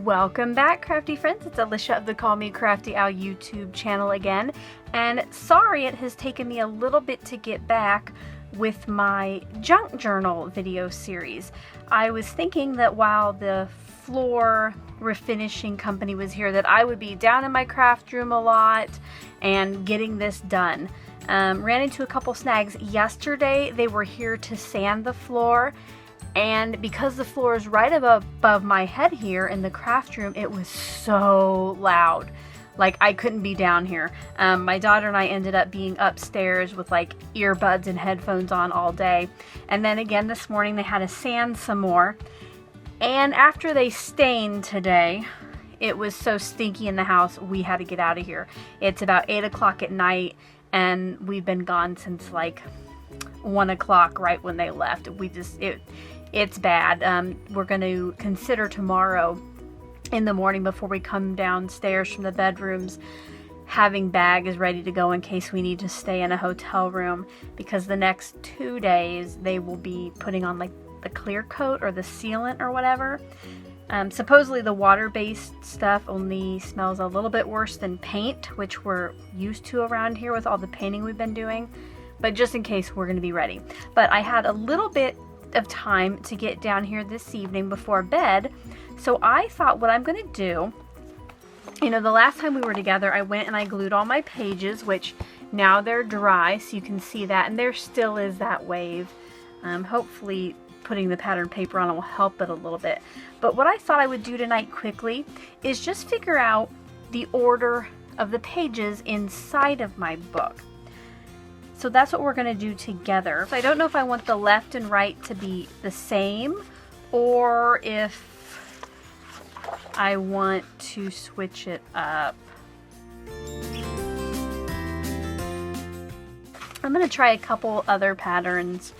Welcome back, crafty friends. It's Alicia of the Call Me Crafty Al YouTube channel again. And sorry it has taken me a little bit to get back with my junk journal video series. I was thinking that while the floor refinishing company was here that I would be down in my craft room a lot and getting this done. Ran into a couple snags. Yesterday they were here to sand the floor, and because the floor is right above my head here in the craft room, it was so loud. Like, I couldn't be down here. My daughter and I ended up being upstairs with like earbuds and headphones on all day. And then again this morning they had to sand some more. And after they stained today, it was so stinky in the house, we had to get out of here. It's about 8 o'clock at night and we've been gone since like 1 o'clock right when they left. It's bad. We're going to consider tomorrow in the morning before we come downstairs from the bedrooms having bags ready to go in case we need to stay in a hotel room, because the next 2 days they will be putting on like the clear coat or the sealant or whatever. Supposedly the water-based stuff only smells a little bit worse than paint, which we're used to around here with all the painting we've been doing, but just in case, we're going to be ready. But I had a little bit of time to get down here this evening before bed, so I thought what I'm going to do, you know, the last time we were together I went and I glued all my pages, which now they're dry so you can see that, and there still is that wave. Hopefully putting the pattern paper on will help it a little bit. But what I thought I would do tonight quickly is just figure out the order of the pages inside of my book. So that's what we're going to do together. So I don't know if I want the left and right to be the same or if I want to switch it up. I'm going to try a couple other patterns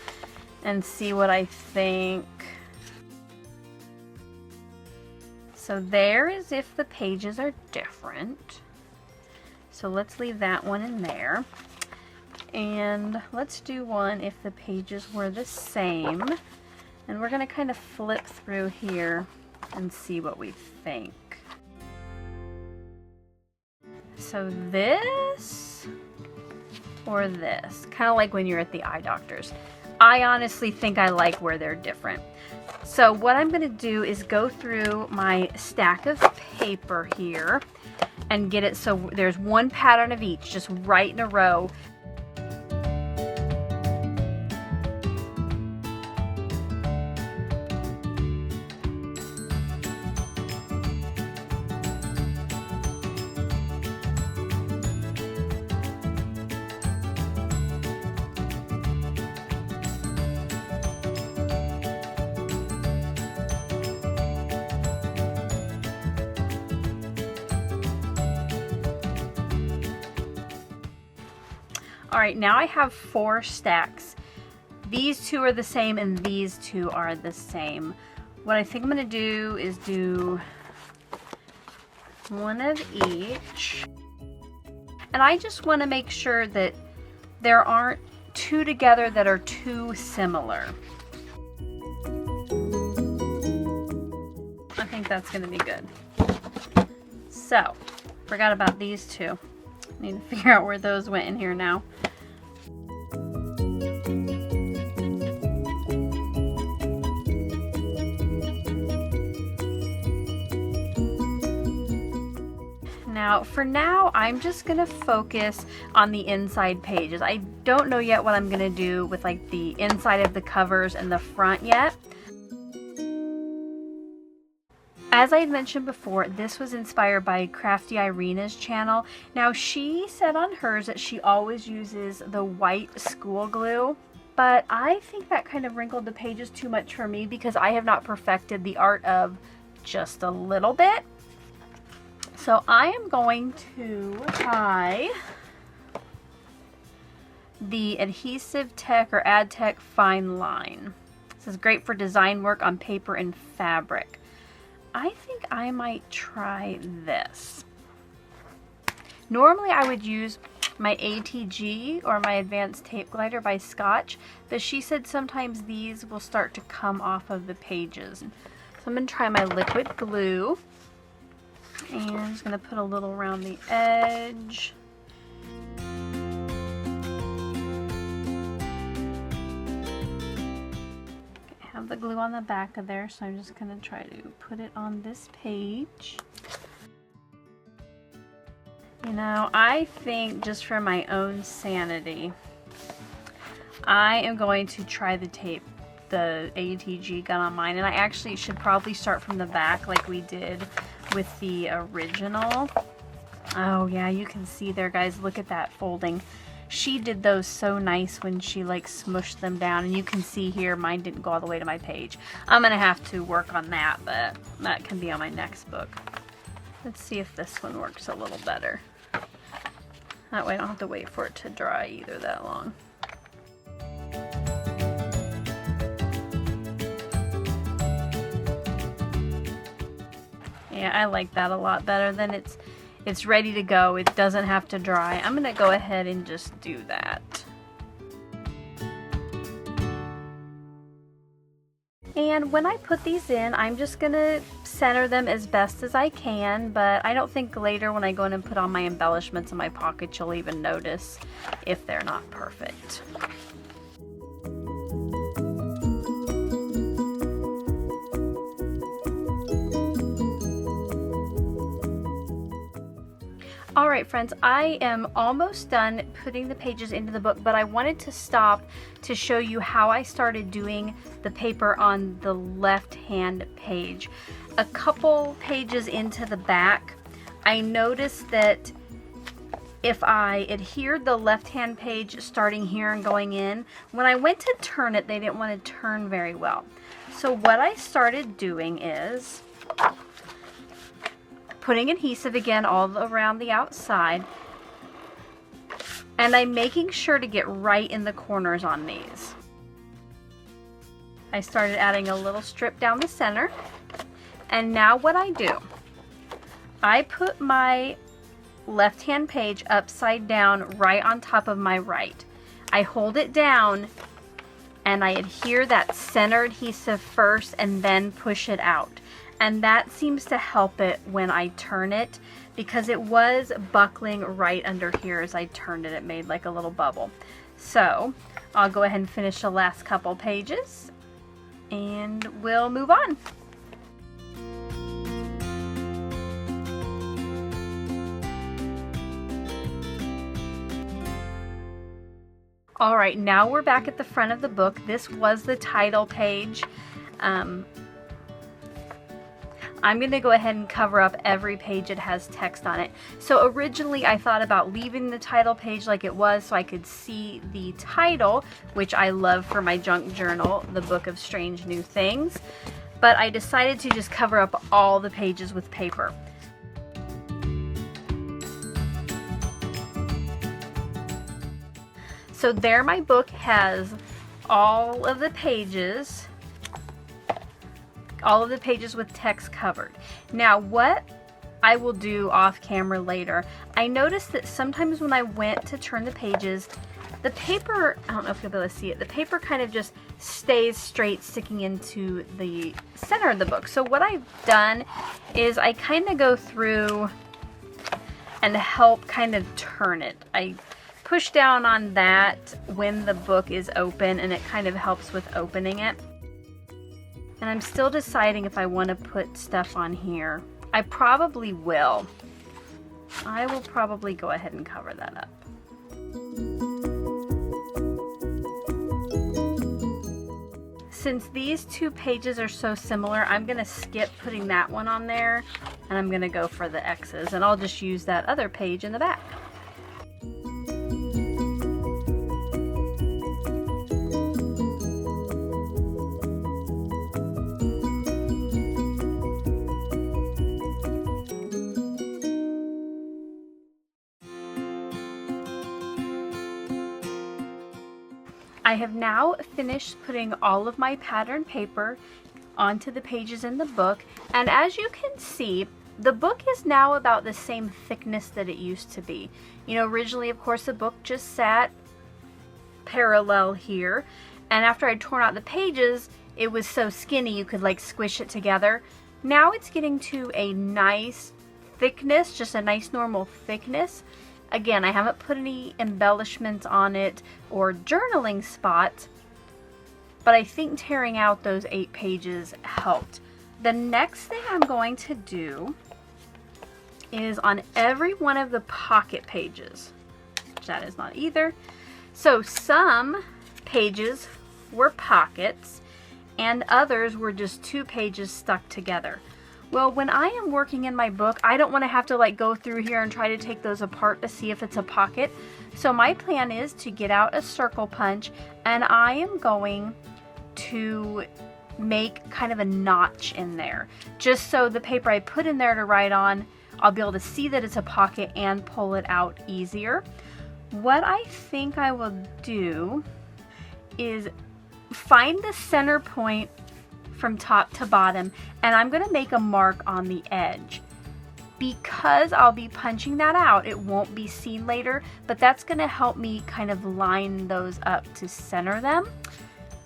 and see what I think. So there is if the pages are different. So let's leave that one in there. And let's do one if the pages were the same. And we're going to kind of flip through here and see what we think. So this or this. Kind of like when you're at the eye doctor's. I honestly think I like where they're different. So what I'm going to do is go through my stack of paper here and get it so there's one pattern of each just right in a row. Alright, now I have 4 stacks. These two are the same and these two are the same. What I think I'm going to do is do one of each. And I just want to make sure that there aren't two together that are too similar. I think that's going to be good. So, forgot about these two. Need to figure out where those went in here now. Now, for now, I'm just going to focus on the inside pages. I don't know yet what I'm going to do with like the inside of the covers and the front yet. As I had mentioned before, this was inspired by Crafty Irina's channel. Now, she said on hers that she always uses the white school glue, but I think that kind of wrinkled the pages too much for me because I have not perfected the art of just a little bit. So I am going to try the Adhesive Tech or AdTech Fine Line. This is great for design work on paper and fabric. I think I might try this. Normally I would use my ATG or my Advanced Tape Glider by Scotch, but she said sometimes these will start to come off of the pages. So I'm going to try my liquid glue. And I'm just going to put a little around the edge. I have the glue on the back of there, so I'm just going to try to put it on this page. You know, I think just for my own sanity, I am going to try the tape, the ATG gun on mine, and I actually should probably start from the back like we did with the original. Oh yeah, you can see there, guys, look at that folding. She did those so nice when she like smushed them down, and you can see here mine didn't go all the way to my page. I'm gonna have to work on that, but that can be on my next book. Let's see if this one works a little better. That way I don't have to wait for it to dry either that long. Yeah, I like that a lot better. Then it's ready to go. It doesn't have to dry. I'm gonna go ahead and just do that. And when I put these in, I'm just gonna center them as best as I can, but I don't think later when I go in and put on my embellishments in my pocket, you'll even notice if they're not perfect. Alright friends, I am almost done putting the pages into the book, but I wanted to stop to show you how I started doing the paper on the left-hand page. A couple pages into the back, I noticed that if I adhered the left-hand page starting here and going in, when I went to turn it, they didn't want to turn very well. So what I started doing is putting adhesive again all around the outside, and I'm making sure to get right in the corners on these. I started adding a little strip down the center, and now what I do, I put my left-hand page upside down right on top of my right. I hold it down and I adhere that center adhesive first and then push it out. And that seems to help it when I turn it, because it was buckling right under here as I turned it. It made like a little bubble. So I'll go ahead and finish the last couple pages and we'll move on. All right, now we're back at the front of the book. This was the title page. I'm going to go ahead and cover up every page that has text on it. So originally I thought about leaving the title page like it was so I could see the title, which I love for my junk journal, The Book of Strange New Things. But I decided to just cover up all the pages with paper. So there my book has all of the pages. All of the pages with text covered. Now what I will do off camera later, I noticed that sometimes when I went to turn the pages, the paper, I don't know if you'll be able to see it, the paper kind of just stays straight sticking into the center of the book. So what I've done is I kind of go through and help kind of turn it. I push down on that when the book is open and it kind of helps with opening it. And I'm still deciding if I want to put stuff on here. I probably will. I will probably go ahead and cover that up. Since these two pages are so similar, I'm going to skip putting that one on there, and I'm going to go for the X's, and I'll just use that other page in the back. I have now finished putting all of my pattern paper onto the pages in the book, and as you can see, the book is now about the same thickness that it used to be. You know, originally, of course, the book just sat parallel here, and after I torn out the pages, it was so skinny you could like squish it together. Now it's getting to a nice thickness, just a nice normal thickness. Again, I haven't put any embellishments on it or journaling spots, but I think tearing out those 8 pages helped. The next thing I'm going to do is on every one of the pocket pages, which that is not either. So some pages were pockets and others were just 2 pages stuck together. Well, when I am working in my book, I don't want to have to like go through here and try to take those apart to see if it's a pocket. So my plan is to get out a circle punch, and I am going to make kind of a notch in there, just so the paper I put in there to write on, I'll be able to see that it's a pocket and pull it out easier. What I think I will do is find the center point from top to bottom, and I'm going to make a mark on the edge. Because I'll be punching that out, it won't be seen later, but that's going to help me kind of line those up to center them.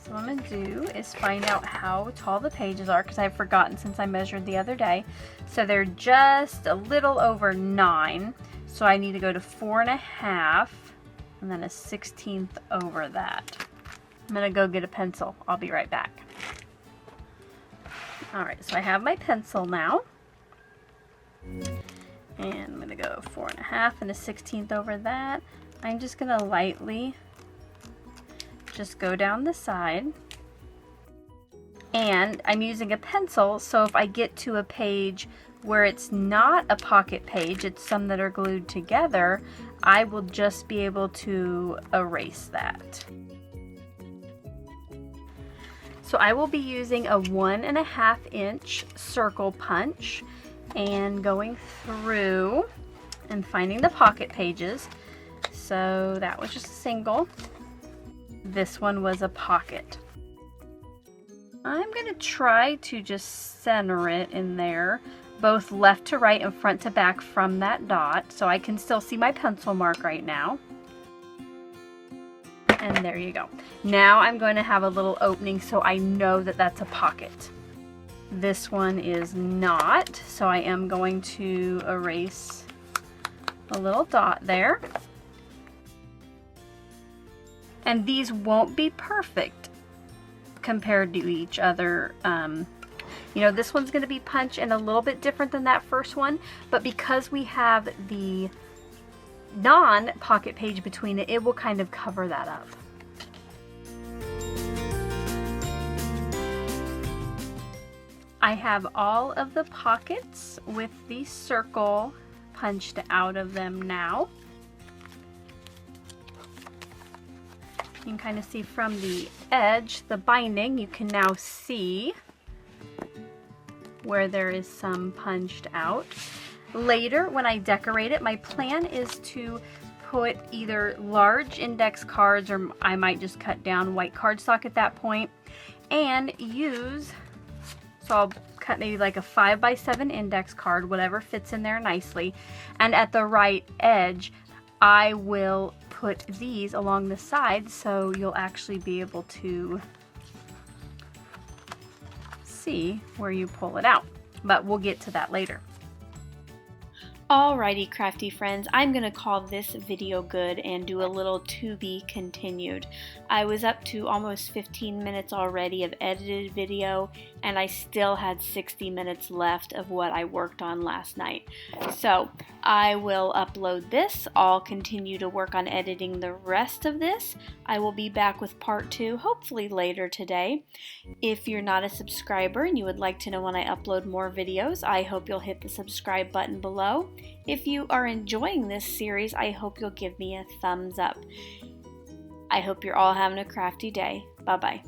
So what I'm going to do is find out how tall the pages are, because I've forgotten since I measured the other day. So they're just a little over 9, so I need to go to 4.5 and then a 1/16 over that. I'm going to go get a pencil. I'll be right back. Alright, so I have my pencil now. And I'm going to go 4.5 and a 1/16 over that. I'm just going to lightly just go down the side. And I'm using a pencil, so if I get to a page where it's not a pocket page, it's some that are glued together, I will just be able to erase that. So I will be using a 1.5 inch circle punch and going through and finding the pocket pages. So that was just a single. This one was a pocket. I'm going to try to just center it in there, both left to right and front to back from that dot, so I can still see my pencil mark right now. And there you go. Now I'm going to have a little opening so I know that that's a pocket. This one is not, so I am going to erase a little dot there. And these won't be perfect compared to each other. You know, this one's going to be punched and a little bit different than that first one, but because we have the non-pocket page between it, it will kind of cover that up. I have all of the pockets with the circle punched out of them now. You can kind of see from the edge, the binding, you can now see where there is some punched out. Later, when I decorate it, my plan is to put either large index cards, or I might just cut down white cardstock at that point, and use, so I'll cut maybe like a 5x7 index card, whatever fits in there nicely, and at the right edge, I will put these along the side so you'll actually be able to see where you pull it out, but we'll get to that later. Alrighty, crafty friends, I'm going to call this video good and do a little to be continued. I was up to almost 15 minutes already of edited video, and I still had 60 minutes left of what I worked on last night. So I will upload this. I'll continue to work on editing the rest of this. I will be back with part 2 hopefully later today. If you're not a subscriber and you would like to know when I upload more videos, I hope you'll hit the subscribe button below. If you are enjoying this series, I hope you'll give me a thumbs up. I hope you're all having a crafty day. Bye-bye.